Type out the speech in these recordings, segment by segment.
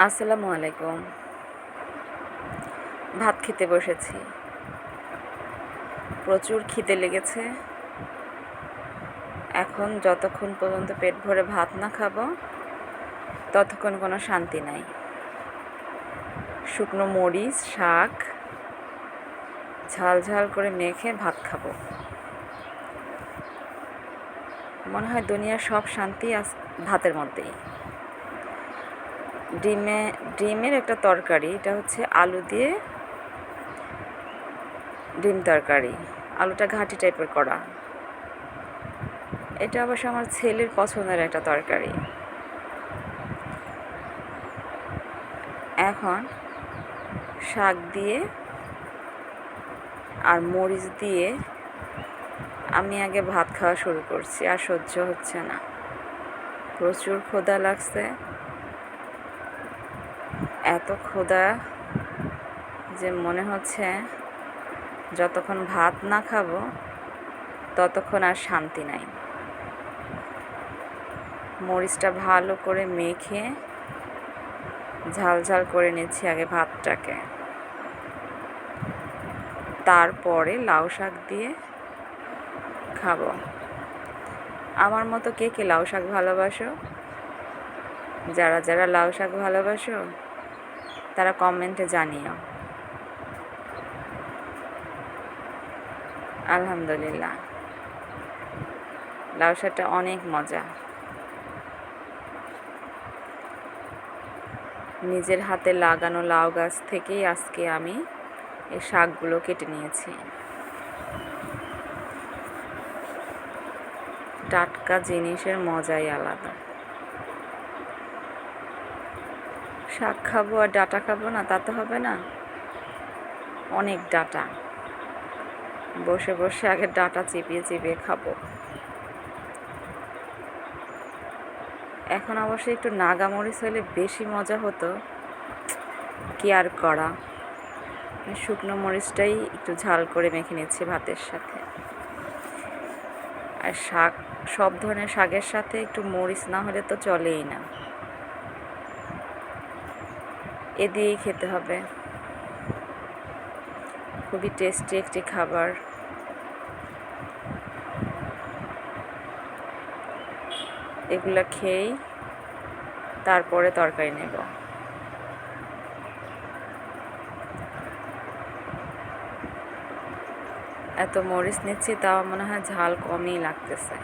আসসালামু আলাইকুম। ভাত খেতে বসেছি। প্রচুর খিদে লেগেছে। এখন যতক্ষণ পর্যন্ত পেট ভরে ভাত না খাবো ততক্ষণ কোনো শান্তি নাই। শুকনো মরিচ, শাক ঝাল ঝাল করে মেখে ভাত খাবো। মনে হয় দুনিয়ার সব শান্তি ভাতের মধ্যেই। ডিমের একটা তরকারি, এটা হচ্ছে আলু দিয়ে ডিম তরকারি। আলুটা ঘাঁটি টাইপের করা। এটা অবশ্য আমার ছেলের পছন্দের একটা তরকারি। এখন শাক দিয়ে আর মরিচ দিয়ে আমি আগে ভাত খাওয়া শুরু করছি, আর সহ্য হচ্ছে না। প্রচুর ক্ষুধা লাগছে। এত ক্ষুধা যে মনে হচ্ছে যতক্ষণ ভাত না খাবো ততক্ষণ আর শান্তি নাই। মরিচটা ভালো করে মেখে ঝাল ঝাল করে নিচ্ছি আগে ভাতটাকে, তারপরে লাউ শাক দিয়ে খাবো। আমার মতো কে কে লাউ শাক ভালোবাসো? যারা যারা লাউ শাক ভালোবাসো তারা কমেন্টে জানিও। আলহামদুলিল্লাহ, লাউ শাকটা অনেক মজা। নিজের হাতে লাগানো লাউ গাছ থেকেই আজকে আমি এই শাকগুলো কেটে নিয়েছি। টাটকা জিনিসের মজাই আলাদা। শাক খাবো আর ডাঁটা খাবো না, তা তো হবে না। অনেক ডাঁটা, বসে বসে আগে ডাঁটা চিবিয়ে চিবিয়ে খাবো। এখন অবশ্যই একটু নাগা মরিচ হলে বেশি মজা হতো, কি আর করা। শুকনো মরিচটাই একটু ঝাল করে মেখে নিচ্ছি ভাতের সাথে। আর শাক, সব ধরনের শাকের সাথে একটু মরিচ না হলে তো চলেই না। এ দিয়েই খেতে হবে। খুবই টেস্টি একটি খাবার। এগুলা খেয়েই তারপরে তরকারি নেব। এত মরিচ নিচ্ছি, তাও মনে হয় ঝাল কমই লাগতেছে।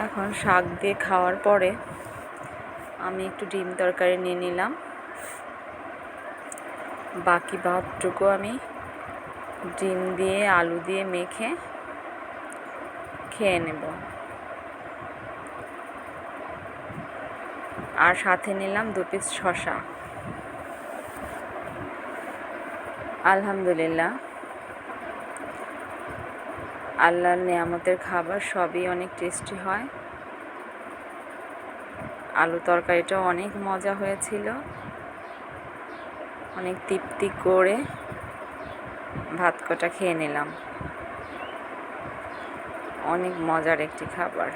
এখন শাক দিয়ে খাওয়ার পরে আমি একটু ডিম তরকারি নিয়ে নিলাম। বাকি ভাতটুকু আমি ডিম দিয়ে আলু দিয়ে মেখে খেয়ে নেব। আর সাথে নিলাম 2 পিস শসা। আলহামদুলিল্লাহ, আল্লাহর নেয়ামতের খাবার সবই অনেক টেস্টি হয়। আলু তরকারিটাও অনেক মজা হয়েছিল। অনেক তৃপ্তি করে ভাত কটা খেয়ে নিলাম। অনেক মজার একটি খাবার।